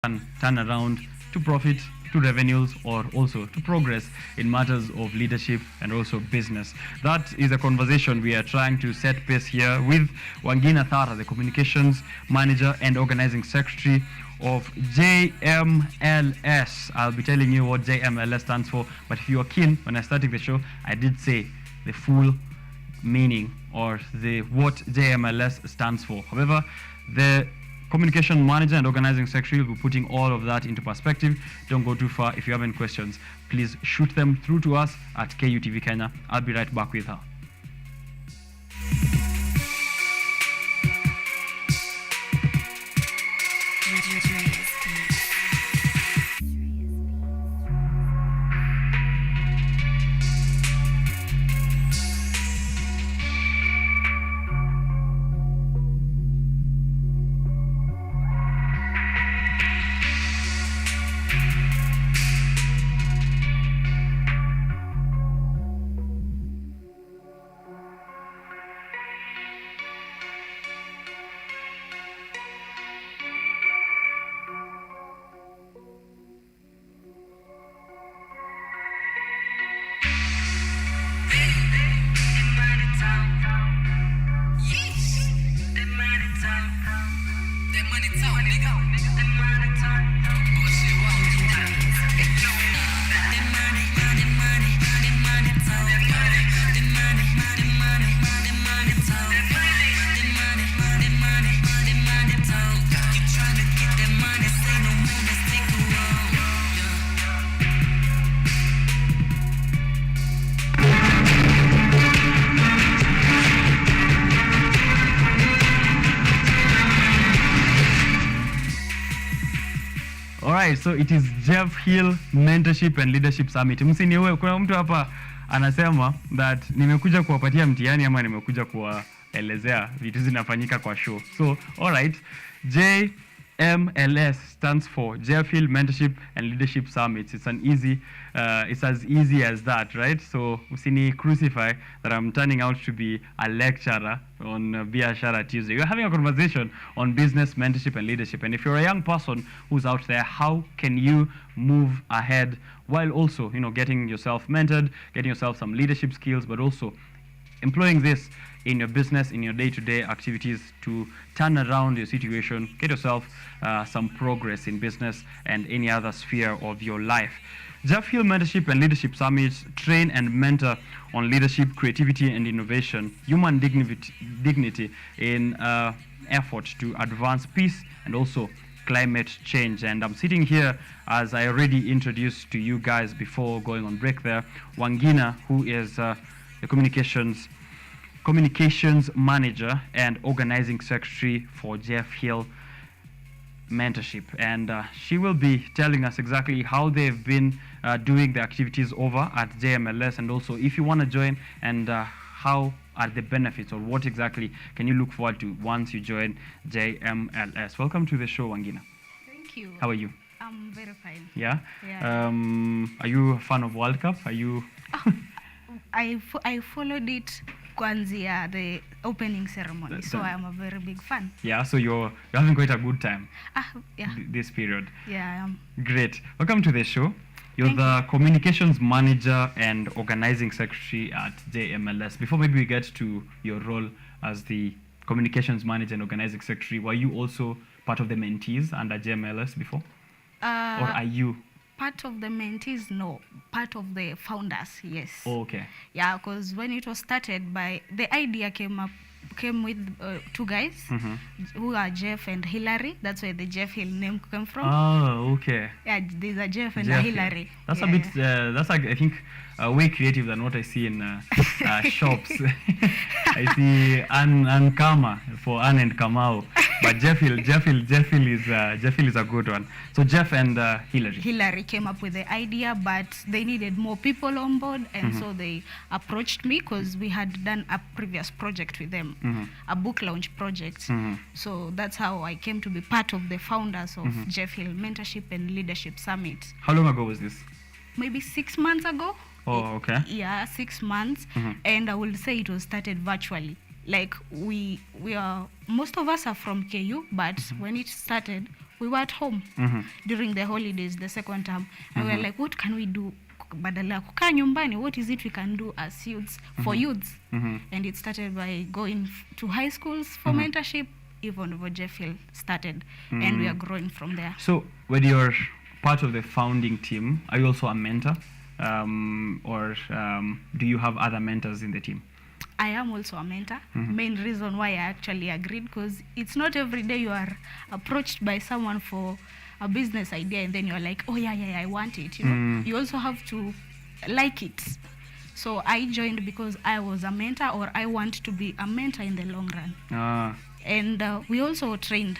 can turn around to profit, to revenues, or also to progress in matters of leadership and also business. That is a conversation we are trying to set pace here with Wangina Thara, the communications manager and organizing secretary of JMLS. I'll be telling you what JMLS stands for, but if you are keen, when I started the show, I did say the full meaning or the what JMLS stands for. However, the communication manager and organizing secretary will be putting all of that into perspective. Don't go too far. If you have any questions, please shoot them through to us at KUTV Kenya. I'll be right back with her. Alright, so it is Jeff Hill Mentorship and Leadership Summit. Msiniwe, kuna mtu hapa anasema that nimekuja kuwapatia mtihani ama nimekuja kuwaelezea vitu zinafanyika kwa show. So, alright, JMLS stands for Jeff Hill Mentorship and Leadership Summit. It's as easy as that, right? So, usini crucify that I'm turning out to be a lecturer on Biashara Tuesday. We're having a conversation on business, mentorship, and leadership. And if you're a young person who's out there, how can you move ahead while also, getting yourself mentored, getting yourself some leadership skills, but also employing this in your business, in your day-to-day activities to turn around your situation, get yourself some progress in business and any other sphere of your life. Jeff Hill Mentorship and Leadership Summits train and mentor on leadership, creativity, and innovation, human dignity in effort to advance peace and also climate change. And I'm sitting here, as I already introduced to you guys before going on break there, Wangina, who is the communications manager and organizing secretary for Jeff Hill Mentorship, and she will be telling us exactly how they've been doing the activities over at JMLS, and also if you want to join, and how are the benefits, or what exactly can you look forward to once you join JMLS. Welcome to the show, Wangina. Thank you. How are you? I'm very fine. Yeah? Yeah. Are you a fan of World Cup? Are you? I followed it kwanzia the opening ceremony, so I'm a very big fan. Yeah, so you're having quite a good time. Yeah. This period. Yeah, I am. Great. Welcome to the show. You're Thank the communications manager and organizing secretary at JMLS. Before maybe we get to your role as the communications manager and organizing secretary, were you also part of the mentees under JMLS before? Or are you? Part of the mentees, no. Part of the founders, yes. Oh, okay. Yeah, because when it was started the idea came with two guys who are Jeff and Hillary. That's where the Jeff Hill name came from. Oh, okay. Yeah, there's a Jeff and a Hillary. That's a bit, that's like, I think, way creative than what I see in shops. I see Ann Kama for Ann and Kamau. But Jeff Hill is a good one. So Jeff and Hillary. Hillary came up with the idea, but they needed more people on board, and so they approached me because we had done a previous project with them, a book launch project. So that's how I came to be part of the founders of Jeff Hill Mentorship and Leadership Summit. How long ago was this? Maybe 6 months ago. Oh, okay. Yeah, 6 months. And I will say it was started virtually. Like we are, most of us are from KU, but when it started, we were at home during the holidays, the second term, and we were like, what can we do? Badala ya kukaa nyumbani, what is it we can do as youths for youths? And it started by going to high schools for mentorship. Even Vojefil started, and we are growing from there. So when you're part of the founding team, are you also a mentor, or do you have other mentors in the team? I am also a mentor. Main reason why I actually agreed, because it's not every day you are approached by someone for a business idea and then you're like, oh yeah, I want it. You know, you also have to like it. So I joined because I was a mentor, or I want to be a mentor in the long run. And we also trained.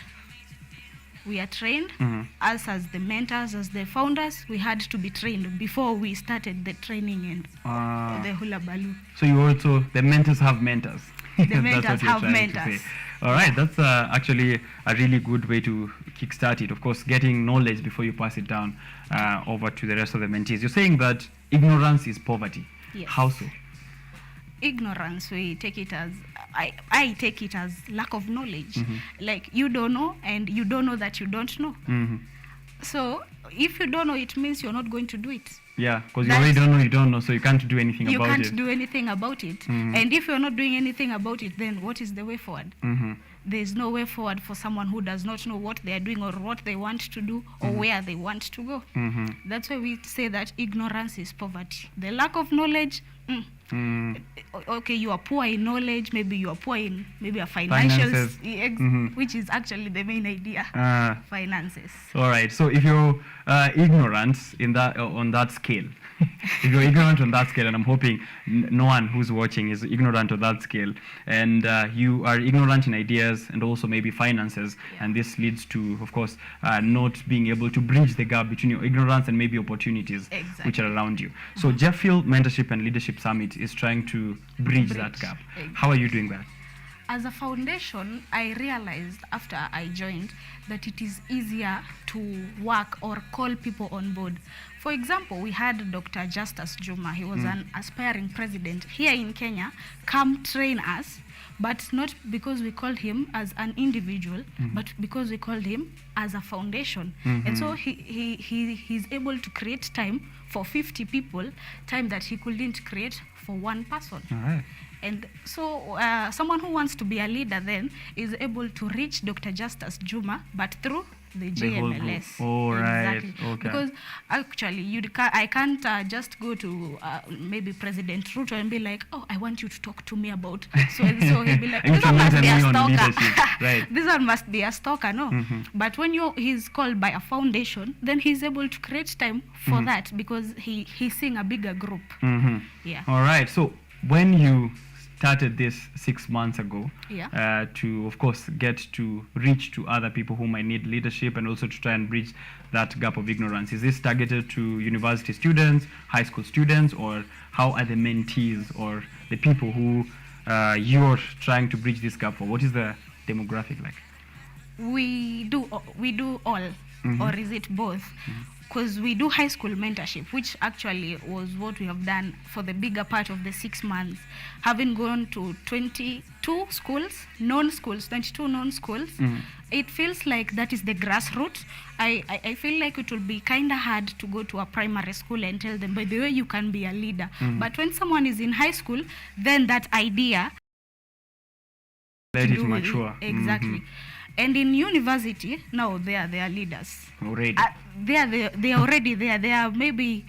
We are trained. Us as the mentors, as the founders, we had to be trained before we started the training and the hula baloo. So you also, the mentors have mentors. The mentors have mentors. All right, that's actually a really good way to kickstart it. Of course, getting knowledge before you pass it down over to the rest of the mentees. You're saying that ignorance is poverty. Yes. How so? Ignorance, we take it as, I take it as lack of knowledge. Like, you don't know, and you don't know that you don't know. So if you don't know, it means you're not going to do it. Yeah, because you already don't know, you don't know, so you can't do anything about it. You can't do anything about it. And if you're not doing anything about it, then what is the way forward? There's no way forward for someone who does not know what they are doing, or what they want to do, or where they want to go. That's why we say that ignorance is poverty. The lack of knowledge, okay, you are poor in knowledge, maybe you are poor in maybe a finances, which is actually the main idea, finances. All right, so if you're ignorant in that on that scale, if you're ignorant on that scale, and I'm hoping no one who's watching is ignorant on that scale, and you are ignorant in ideas and also maybe finances, and this leads to, of course, not being able to bridge the gap between your ignorance and maybe opportunities which are around you. So Jefffield Mentorship and Leadership Summit is trying to bridge that gap. How are you doing that? As a foundation, I realized after I joined that it is easier to work or call people on board. For example, we had Dr. Justus Juma. He was an aspiring president here in Kenya, come train us, but not because we called him as an individual, but because we called him as a foundation. And so he's able to create time for 50 people, time that he couldn't create for one person. All right. And so someone who wants to be a leader then is able to reach Dr. Justus Juma, but through the JMLS. Oh, right. Exactly. Okay. Because actually, I can't just go to maybe President Ruto and be like, oh, I want you to talk to me about. So he'll be like, this one must be a stalker. Right. This one must be a stalker, no. But when he's called by a foundation, then he's able to create time for that, because he's seeing a bigger group. Yeah. All right. So when you started this 6 months ago, to, of course, get to reach to other people who might need leadership, and also to try and bridge that gap of ignorance. Is this targeted to university students, high school students, or how are the mentees or the people who you're trying to bridge this gap for? What is the demographic like? We do all, or is it both? Because we do high school mentorship, which actually was what we have done for the bigger part of the 6 months, having gone to 22 schools, 22 non-schools. It feels like that is the grassroots. I feel like it will be kind of hard to go to a primary school and tell them, by the way, you can be a leader. But when someone is in high school, then that idea... Let it mature. Exactly. And in university, now they are leaders. Already. They are already there. They are maybe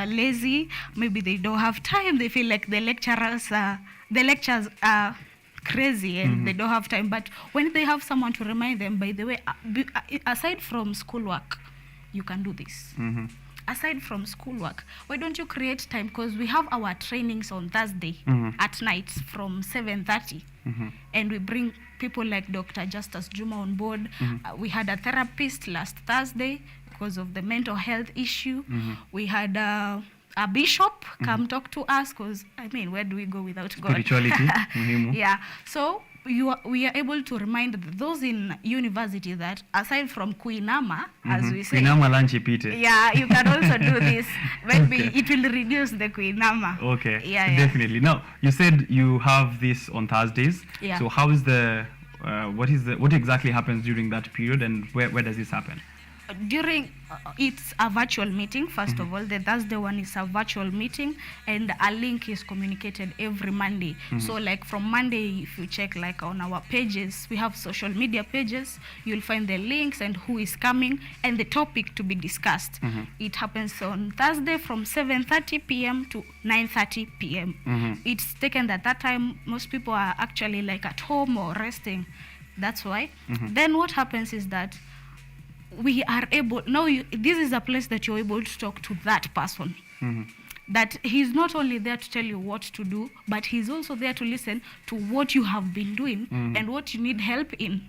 lazy. Maybe they don't have time. They feel like the lectures are crazy and they don't have time. But when they have someone to remind them, by the way, aside from schoolwork, you can do this. Aside from schoolwork, why don't you create time? Because we have our trainings on Thursday at night from 7:30. And we bring people like Dr. Justus Juma on board. We had a therapist last Thursday because of the mental health issue. We had a bishop come talk to us, because, I mean, where do we go without God? Spirituality. Yeah. So we are able to remind those in university that aside from kuinama, as we say, kuinama lunch ipite. Yeah, you can also do this. Maybe it will reduce the kuinama. Okay. Yeah, definitely. Now, you said you have this on Thursdays. Yeah. So how is the what exactly happens during that period, and where does this happen? During it's a virtual meeting. First of all, the Thursday one is a virtual meeting, and a link is communicated every Monday. So like from Monday, if you check like on our pages, we have social media pages, you'll find the links and who is coming and the topic to be discussed. It happens on Thursday from 7:30 p.m. to 9:30 p.m. It's taken at that time most people are actually like at home or resting. That's why. Then what happens is that we are able now. This is a place that you're able to talk to that person. That he's not only there to tell you what to do, but he's also there to listen to what you have been doing and what you need help in.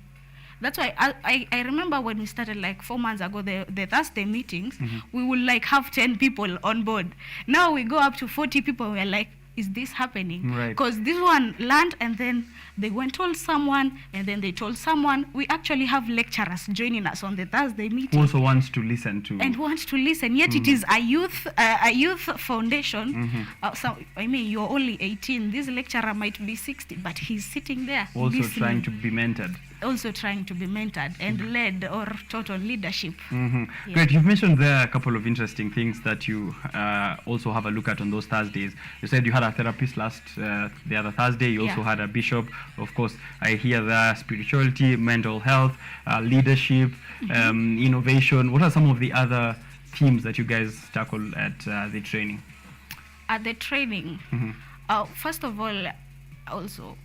That's why I remember when we started like 4 months ago, the Thursday meetings, we would like have 10 people on board. Now we go up to 40 people. We're like, is this happening? Because this one learned and then they went told someone and then they told someone. We actually have lecturers joining us on the Thursday meeting. Who also wants to listen to. And wants to listen. Yet it is a youth foundation. So I mean, you're only 18. This lecturer might be 60, but he's sitting there also listening. trying to be mentored. Also trying to be mentored and led or taught on leadership. Yeah. Great. You've mentioned there a couple of interesting things that you also have a look at on those Thursdays. You said you had a therapist the other Thursday. You also had a bishop. Of course, I hear the spirituality, mental health, leadership, innovation. What are some of the other themes that you guys tackle at the training? At the training, first of all, also,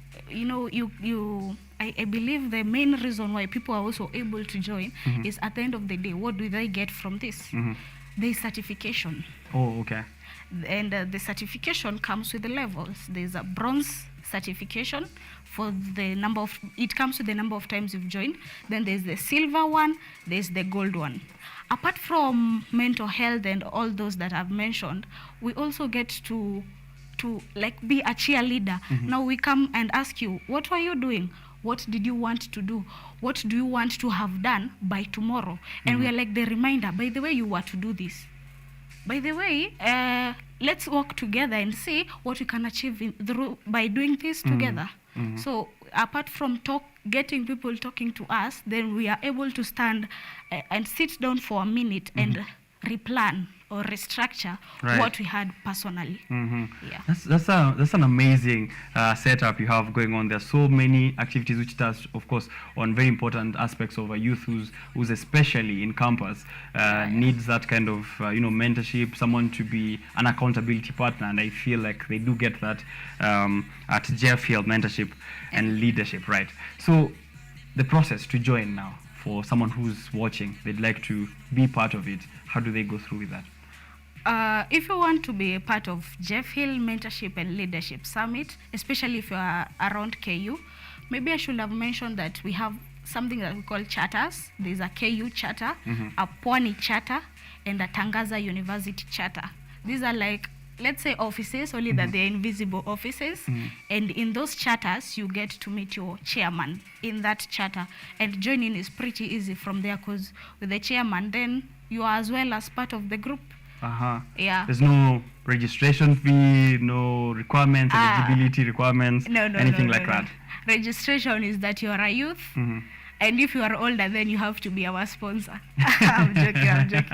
I believe the main reason why people are also able to join is at the end of the day, what do they get from this? There's certification. Oh, okay. And the certification comes with the levels. There's a bronze certification for it comes with the number of times you've joined. Then there's the silver one, there's the gold one. Apart from mental health and all those that I've mentioned, we also get to like be a cheerleader. Now we come and ask you, what were you doing? What did you want to do? What do you want to have done by tomorrow? And we are like the reminder, by the way, you were to do this. By the way, let's work together and see what we can achieve by doing this together. So apart from getting people talking to us, then we are able to stand and sit down for a minute and replan or restructure what we had personally. Yeah. That's an amazing setup you have going on. There's so many activities which touch, of course, on very important aspects of a youth who's especially in campus needs that kind of mentorship, someone to be an accountability partner, and I feel like they do get that at Jefffield mentorship and leadership, right? So the process to join now, for someone who's watching, they'd like to be part of it, how do they go through with that? If you want to be a part of Jeff Hill Mentorship and Leadership Summit, especially if you are around KU, maybe I should have mentioned that we have something that we call charters. There's a KU charter, a Pwani charter, and a Tangaza University charter. These are like, let's say, offices, only that they're invisible offices. And in those charters, you get to meet your chairman in that charter. And joining is pretty easy from there, because with the chairman, then you are as well as part of the group. Yeah. There's no registration fee, no requirements, eligibility requirements, anything like that. Registration is that you are a youth, and if you are older, then you have to be our sponsor. I'm joking.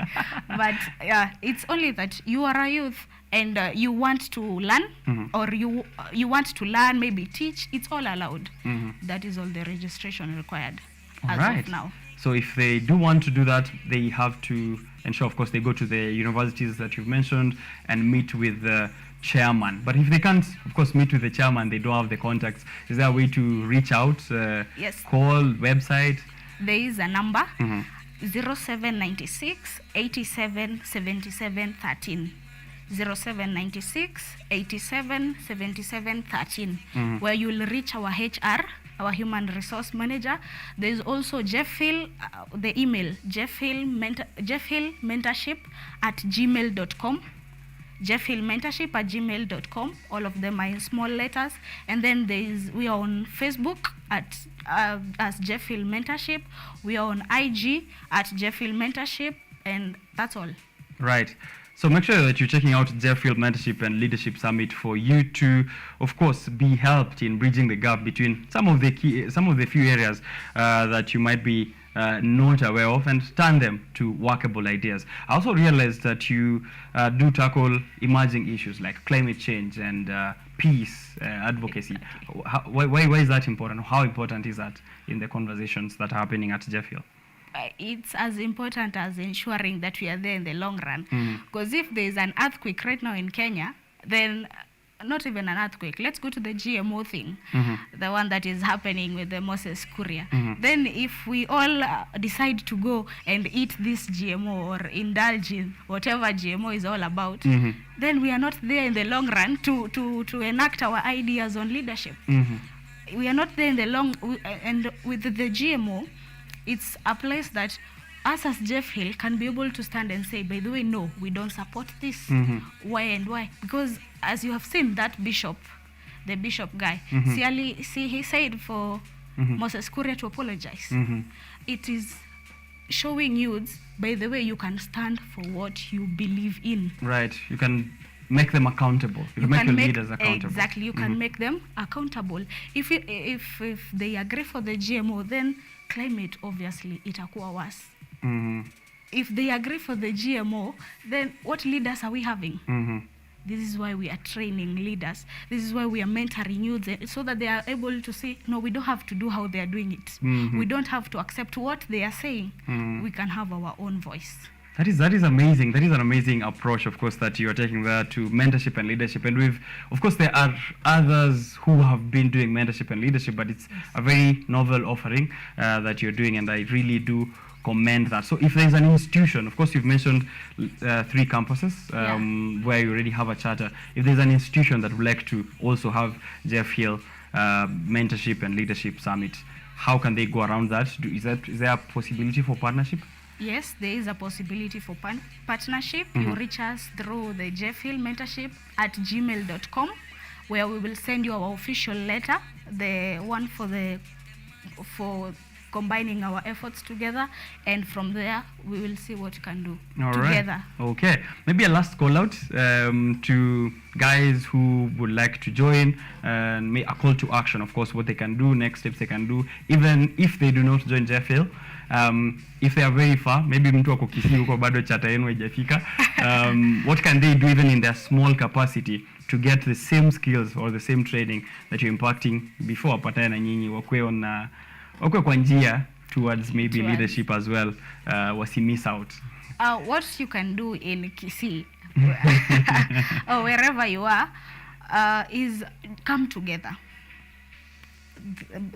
But yeah, it's only that you are a youth and you want to learn, or you want to learn, maybe teach. It's all allowed. That is all the registration required as of now. So if they do want to do that, they have to ensure, of course, they go to the universities that you've mentioned and meet with the chairman. But if they can't, of course, meet with the chairman, they don't have the contacts, is there a way to reach out? Yes. Call, website? There is a number, 0796 87 77 13. 0796 87 77 13, where you will reach our HR, our human resource manager. There is also Jeff Hill, the email, jeffhillmentorship@gmail.com. jeffhillmentorship@gmail.com. All of them are in small letters. And then we are on Facebook as Jeff Hill Mentorship. We are on IG at Jeff Hill Mentorship, and that's all. Right. So make sure that you're checking out Jefffield Mentorship and Leadership Summit for you to, of course, be helped in bridging the gap between some of the few areas that you might be not aware of, and turn them to workable ideas. I also realized that you do tackle emerging issues like climate change and peace advocacy. Why is that important? How important is that in the conversations that are happening at Jefffield? It's as important as ensuring that we are there in the long run. Because if there is an earthquake right now in Kenya, then not even an earthquake. Let's go to the GMO thing, the one that is happening with the Moses Kuria. Then if we all decide to go and eat this GMO or indulge in whatever GMO is all about, then we are not there in the long run to enact our ideas on leadership. We are not there in the long, and with the GMO, it's a place that us as Jeff Hill can be able to stand and say, by the way, no, we don't support this. Why and why? Because as you have seen, that bishop, the bishop guy, he said for Moses Kuria to apologize. It is showing youths, by the way, you can stand for what you believe in. Right. You can make them accountable. You can make your leaders accountable. Exactly. You can make them accountable. If they agree for the GMO, then climate, obviously, itakuwa worse. If they agree for the GMO, then what leaders are we having? This is why we are training leaders. This is why we are mentoring youth, so that they are able to say, no, we don't have to do how they are doing it. We don't have to accept what they are saying. We can have our own voice. That is amazing. That is an amazing approach, of course, that you are taking there to mentorship and leadership. And of course, there are others who have been doing mentorship and leadership, but it's a very novel offering that you're doing, and I really do commend that. So if there's an institution, of course, you've mentioned 3 campuses where you already have a charter. If there's an institution that would like to also have Jeff Hill Mentorship and Leadership Summit, how can they go around that? Is there a possibility for partnership? Yes, there is a possibility for partnership. You reach us through the Jeffhill Mentorship at gmail.com, where we will send you our official letter, the one for combining our efforts together, and from there we will see what we can do together. Right. Okay, maybe a last call out to guys who would like to join, and a call to action, of course, what they can do, next steps they can do, even if they do not join Jeffhill. If they are very far, maybe mtu wako Kisii huko bado chata yenu haijafika, what can they do even in their small capacity to get the same skills or the same training that you're impacting before apatane na nyinyi wakwe kwa njia towards maybe leadership as well, wasi miss out? What you can do in Kisii or wherever you are is come together.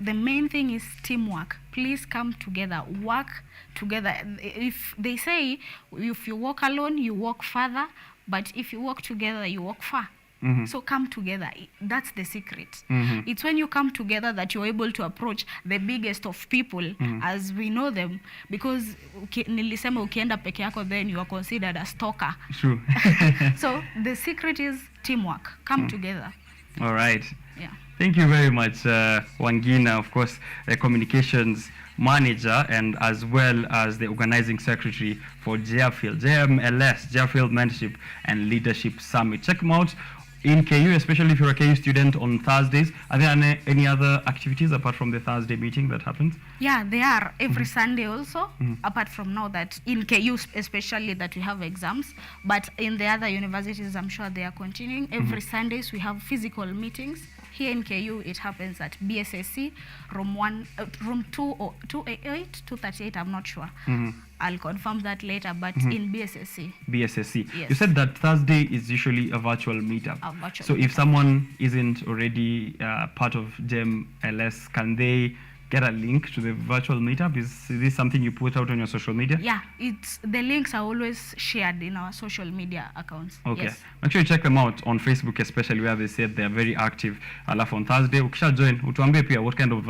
The main thing is teamwork. Please come together, work together. If they say if you walk alone, you walk further, but if you walk together, you walk far. So come together. That's the secret. It's when you come together that you're able to approach the biggest of people as we know them, because nilisema ukienda peke yako, then you are considered a stalker. True. So the secret is teamwork. Come together. All right. Yeah. Thank you very much, Wangina, of course, the communications manager and as well as the organizing secretary for JFL, JMLS, Jefffield Mentorship and Leadership Summit. Check them out in KU, especially if you're a KU student on Thursdays. Are there any other activities apart from the Thursday meeting that happens? Yeah, they are every Sunday also, apart from now that in KU especially that we have exams, but in the other universities I'm sure they are continuing. Every Sundays we have physical meetings. Here in KU, it happens at BSSC, room 288, 238, I'm not sure. I'll confirm that later, but in BSSC. BSSC. Yes. You said that Thursday is usually a virtual meetup. So if someone isn't already part of JMLS, can they get a link to the virtual meetup? Is this something you put out on your social media? Yeah, the links are always shared in our social media accounts. Okay. Yes. Make sure you check them out on Facebook, especially where they said they're very active. Alafu on Thursday, ukisha join, utuambie pia what kind of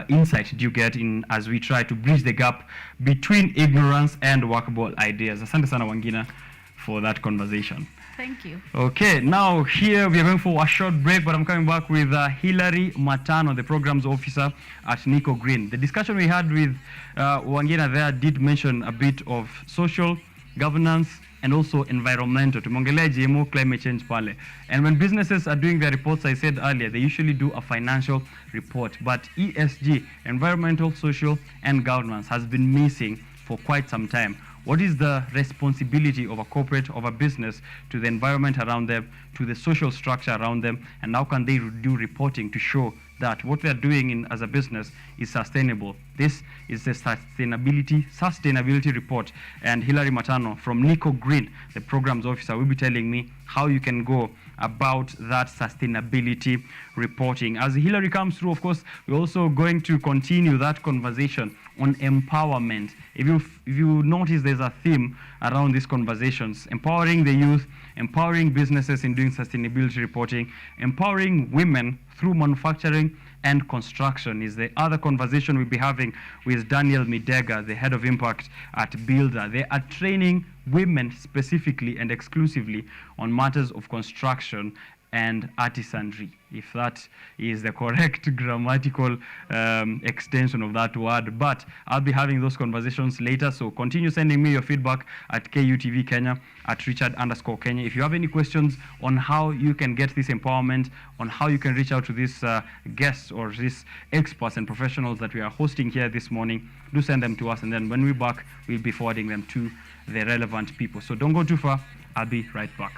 insight do you get in as we try to bridge the gap between ignorance and workable ideas. Asante sana Wangina for that conversation. Thank you. Okay, now here we are going for a short break, but I'm coming back with Hilary Matano, the programs officer at Nico Green. The discussion we had with Wangina there did mention a bit of social governance, and also environmental. Tumeongelea GMO, climate change pale. And when businesses are doing their reports, I said earlier, they usually do a financial report. But ESG, environmental, social, and governance, has been missing for quite some time. What is the responsibility of a corporate, of a business, to the environment around them, to the social structure around them, and how can they do reporting to show that what they're doing as a business is sustainable? This is the sustainability report, and Hilary Matano from Nico Green, the programs officer, will be telling me how you can go about that sustainability reporting. As Hilary comes through, of course, we're also going to continue that conversation on empowerment. If you notice, there's a theme around these conversations: empowering the youth, empowering businesses in doing sustainability reporting, empowering women through manufacturing and construction is the other conversation we'll be having with Daniel Midega, the head of impact at Builder. They are training women specifically and exclusively on matters of construction and artisanry, if that is the correct grammatical extension of that word. But I'll be having those conversations later, so continue sending me your feedback at KUTV Kenya, at Richard_Kenya. If you have any questions on how you can get this empowerment, on how you can reach out to these guests or these experts and professionals that we are hosting here this morning, do send them to us, and then when we're back, we'll be forwarding them to the relevant people. So don't go too far. I'll be right back.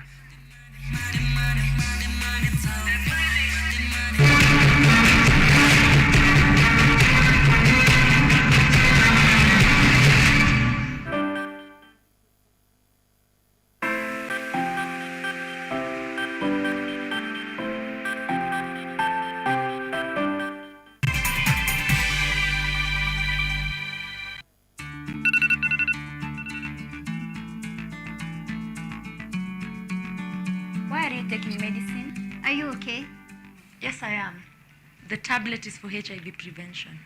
Why are you taking medicine? Are you okay? Yes, I am. The tablet is for HIV prevention.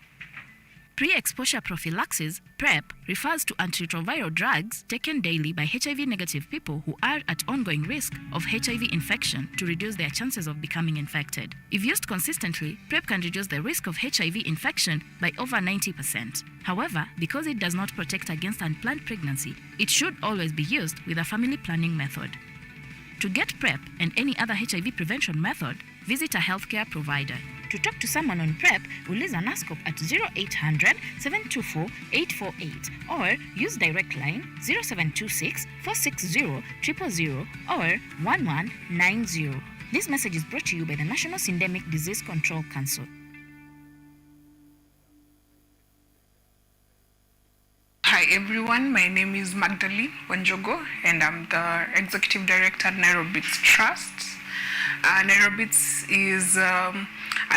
Pre-exposure prophylaxis, PrEP, refers to antiretroviral drugs taken daily by HIV-negative people who are at ongoing risk of HIV infection to reduce their chances of becoming infected. If used consistently, PrEP can reduce the risk of HIV infection by over 90%. However, because it does not protect against unplanned pregnancy, it should always be used with a family planning method. To get PrEP and any other HIV prevention method, visit a healthcare provider. To talk to someone on PrEP, uliza NASCOP at 0800 724 848 or use direct line 0726 460 000 or 1190. This message is brought to you by the National Syndemic Disease Control Council. Hi everyone, my name is Magdalene Wanjogo and I'm the Executive Director at Nairobits Trust. Nairobits is a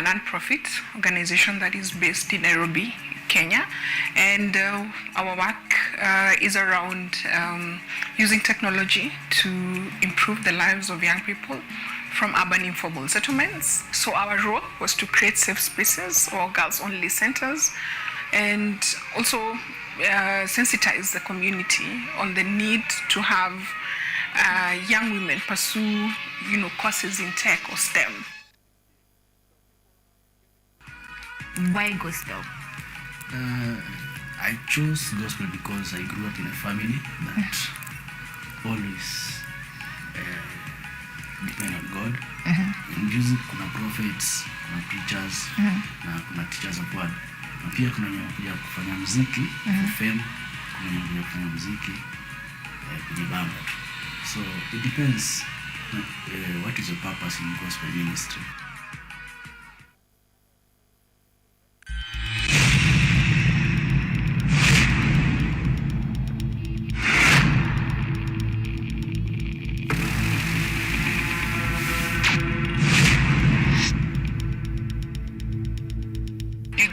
non-profit organization that is based in Nairobi, Kenya, and our work is around using technology to improve the lives of young people from urban informal settlements. So our role was to create safe spaces or girls-only centers and also sensitize the community on the need to have young women pursue, courses in tech or STEM. Why gospel? I chose gospel because I grew up in a family that always depend on God. In music, kuna prophets, kuna preachers, na kuna teachers of word. Na pia kuna wenye wanakuja kufanya muziki for fame, kuna wenye wanakuja kufanya muziki kujibamba. So it depends what is your purpose in gospel ministry.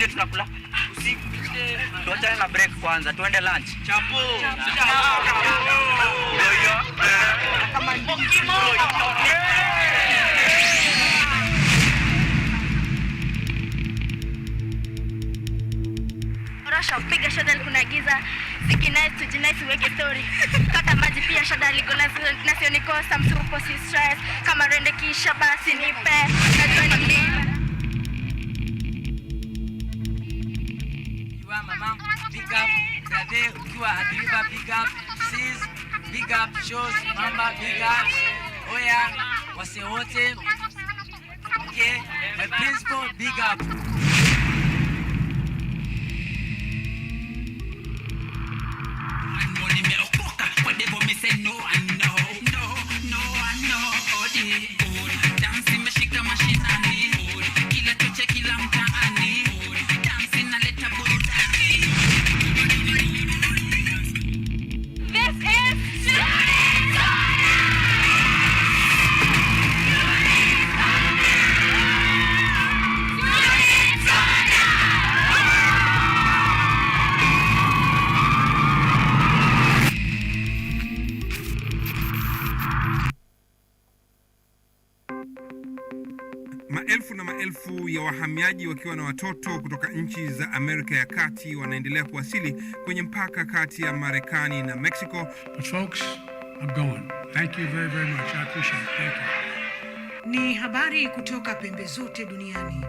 Tunakula usiku, tuachane na break kwanza, tuende lunch. Chapo. Rasha piga shada kuna giza sikinai tujinai siweke story kata maji pia shada liko nasio nikosa msupo si stress kama rende kisha basi nipe najua ni Mama, big up, brother, ukiwa at river, big up, sis, big big up shows, mama, big up. Oh yeah, wase wote. Okay, my principal, big up. Whatever me say no, I know. No, I know. Dancing mashika mashinani. Kila choche kila mtaani. Dancing na leta burudani. This is Maelfu na maelfu ya wahamiaji wakiwa na watoto kutoka nchi za Amerika ya Kati wanaendelea kuwasili kwenye mpaka kati ya Marekani na Mexico. But folks, I'm going. Thank you very, very much. I appreciate it. Thank you. Ni habari kutoka pembe zote duniani.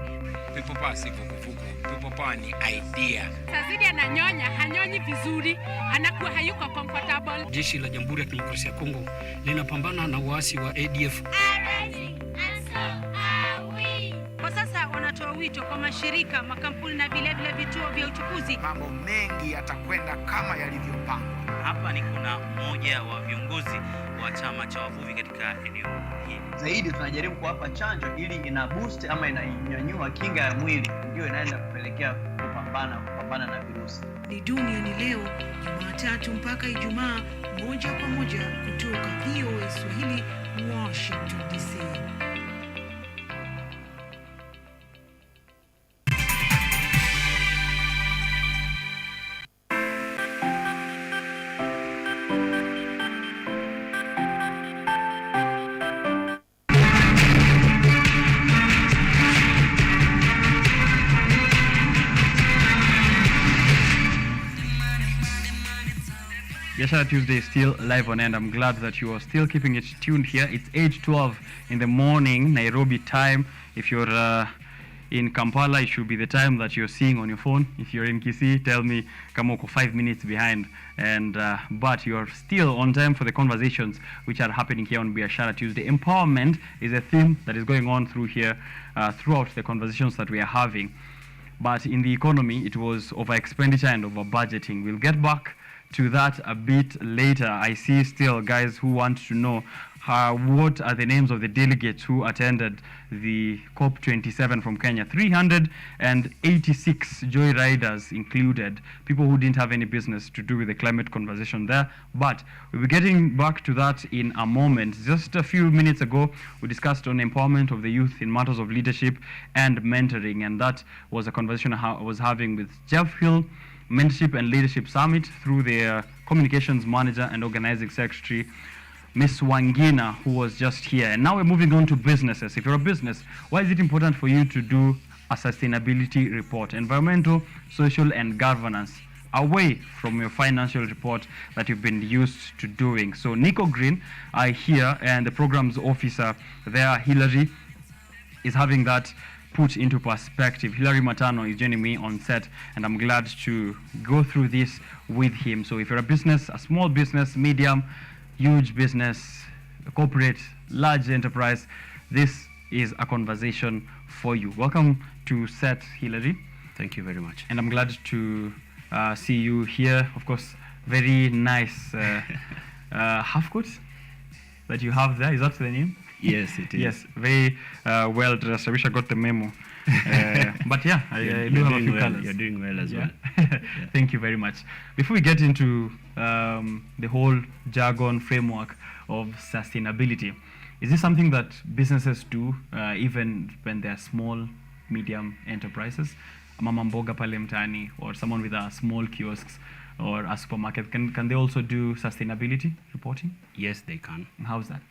People power si vuguvugu. People power ni idea. Sazidi ananyonya, hanyonyi vizuri, anakuwa hayuko comfortable. Jeshi la Jamhuri ya Kidemokrasia ya Kongo linapambana na waasi wa ADF. Kwa sasa wanatoa wito kwa mashirika, makampuni na vile vituo vya uchukuzi. Mambo mengi yatakwenda kama yalivyopangwa. Hapa ni kuna mmoja wa viongozi wa chama cha wavuvi katika eneo hili. Zaidi tunajaribu kuwapa chanjo ili ina boost ama inanyanyua kinga ya mwili, ndio inaenda kupelekea kupambana na virusi. Ni dunia ni leo, Jumatatu mpaka Ijumaa, moja kwa moja kutoka VOA Swahili, Washington DC. Biashara Tuesday is still live on, and I'm glad that you are still keeping it tuned here. It's 8:12 in the morning, Nairobi time. If you're in Kampala, it should be the time that you're seeing on your phone. If you're in Kisii, tell me, kama uko 5 minutes behind. And but you're still on time for the conversations which are happening here on Biashara Tuesday. Empowerment is a theme that is going on through here, throughout the conversations that we are having. But in the economy, it was over expenditure and over budgeting. We'll get back to that a bit later. I see still guys who want to know what are the names of the delegates who attended the COP27 from Kenya. 386 joyriders included, people who didn't have any business to do with the climate conversation there. But we'll be getting back to that in a moment. Just a few minutes ago, we discussed on empowerment of the youth in matters of leadership and mentoring, and that was a conversation I was having with Jeff Hill, Mentorship and Leadership Summit, through their communications manager and organizing secretary, Miss Wangina, who was just here. And now we're moving on to businesses. If you're a business, why is it important for you to do a sustainability report? Environmental, social, and governance, away from your financial report that you've been used to doing. So Nico Green here, and the programs officer there, Hillary, is having that put into perspective. Hilary Matano is joining me on set, and I'm glad to go through this with him. So if you're a business, a small business, medium, huge business, corporate, large enterprise, this is a conversation for you. Welcome to set, Hilary. Thank you very much. And I'm glad to see you here. Of course, very nice half coat that you have there. Is that the name? Yes, it is. Yes, very well dressed. I wish I got the memo. But yeah, I do have a few colors. You're doing well as well. Thank you very much. Before we get into the whole jargon framework of sustainability, is this something that businesses do even when they're small, medium enterprises? Mama mboga pale mtaani, or someone with a small kiosks or a supermarket, can they also do sustainability reporting? Yes, they can. How's that?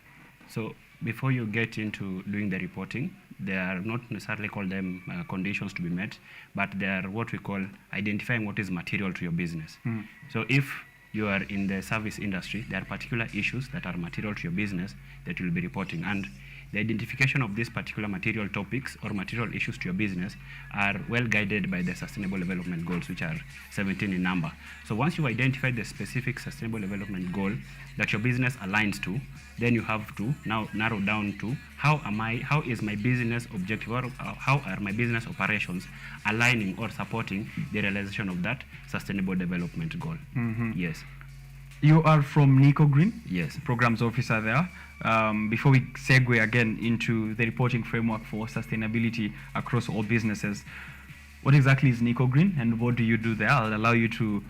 So before you get into doing the reporting, they are not necessarily called them conditions to be met, but they are what we call identifying what is material to your business. So if you are in the service industry, there are particular issues that are material to your business that you'll be reporting. And the identification of these particular material topics or material issues to your business are well guided by the Sustainable Development Goals, which are 17 in number. So once you identify the specific Sustainable Development Goal that your business aligns to, then you have to now narrow down to how is my business objective, or how are my business operations aligning or supporting the realization of that Sustainable Development Goal. Yes. You are from Nico Green? Yes. Programs officer there. Before we segue again into the reporting framework for sustainability across all businesses, what exactly is Nico Green and what do you do there? I'll allow you to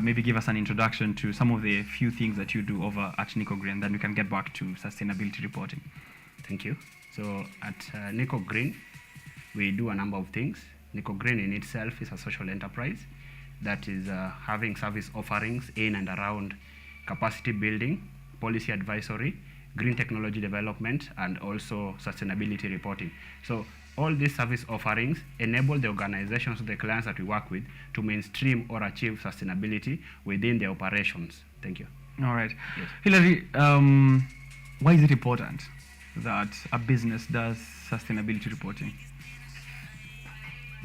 maybe give us an introduction to some of the few things that you do over at Nico Green, then we can get back to sustainability reporting. Thank you. So at Nico Green, we do a number of things. Nico Green in itself is a social enterprise that is having service offerings in and around capacity building, policy advisory, green technology development, and also sustainability reporting. So all these service offerings enable the organizations, the clients that we work with, to mainstream or achieve sustainability within their operations. Thank you. All right. Yes. Hilary, why is it important that a business does sustainability reporting?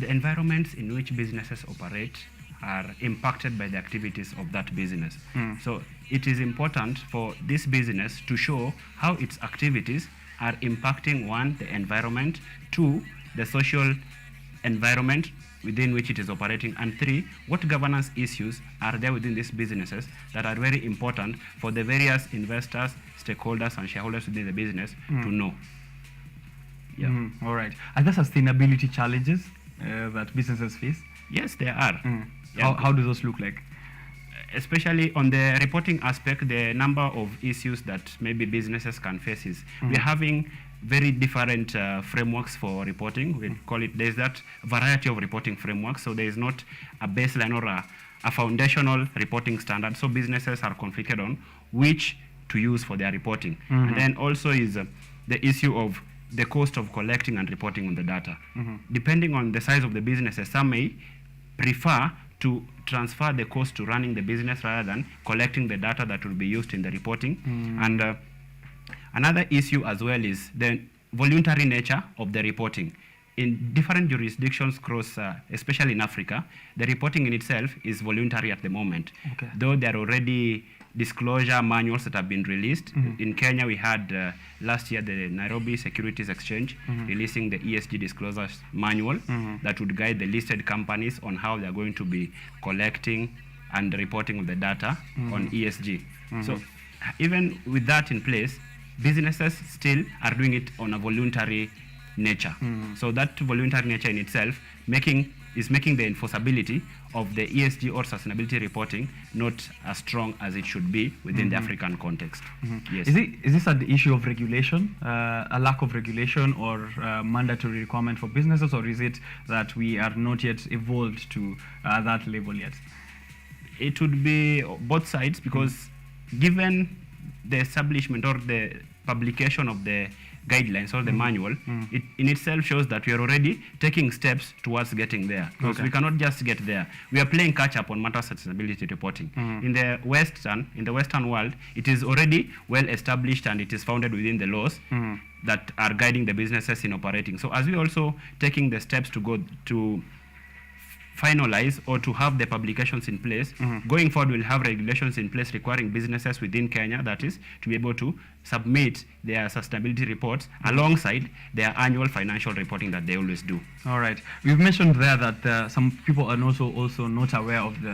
The environments in which businesses operate are impacted by the activities of that business. So it is important for this business to show how its activities are impacting, one, the environment, two, the social environment within which it is operating, and three, what governance issues are there within these businesses that are very important for the various investors, stakeholders, and shareholders within the business to know. Yeah. All right. Are there sustainability challenges that businesses face? Yes, there are. How do those look like? Especially on the reporting aspect, the number of issues that maybe businesses can face is we're having very different frameworks for reporting. We call it, there's that variety of reporting frameworks. So there is not a baseline or a foundational reporting standard. So businesses are conflicted on which to use for their reporting. And then also is the issue of the cost of collecting and reporting on the data. Depending on the size of the businesses, some may prefer to transfer the cost to running the business rather than collecting the data that will be used in the reporting. And another issue as well is the voluntary nature of the reporting. In different jurisdictions across, especially in Africa, the reporting in itself is voluntary at the moment. Though there are already disclosure manuals that have been released. In Kenya, we had last year the Nairobi Securities Exchange releasing the ESG disclosures manual that would guide the listed companies on how they're going to be collecting and reporting the data on ESG. So even with that in place, businesses still are doing it on a voluntary nature. So that voluntary nature in itself is making the enforceability of the ESG or sustainability reporting not as strong as it should be within the African context. Yes. Is this an issue of regulation, a lack of regulation or mandatory requirement for businesses, or is it that we are not yet evolved to that level yet? It would be both sides, because given the establishment or the publication of the guidelines or the manual, it in itself shows that we are already taking steps towards getting there. Because we cannot just get there. We are playing catch up on matters of sustainability reporting. In the Western world, it is already well established and it is founded within the laws that are guiding the businesses in operating. So as we also taking the steps to go to finalize or to have the publications in place, going forward we'll have regulations in place requiring businesses within Kenya, that is, to be able to submit their sustainability reports alongside their annual financial reporting that they always do. All right. We've mentioned there that some people are also not aware of the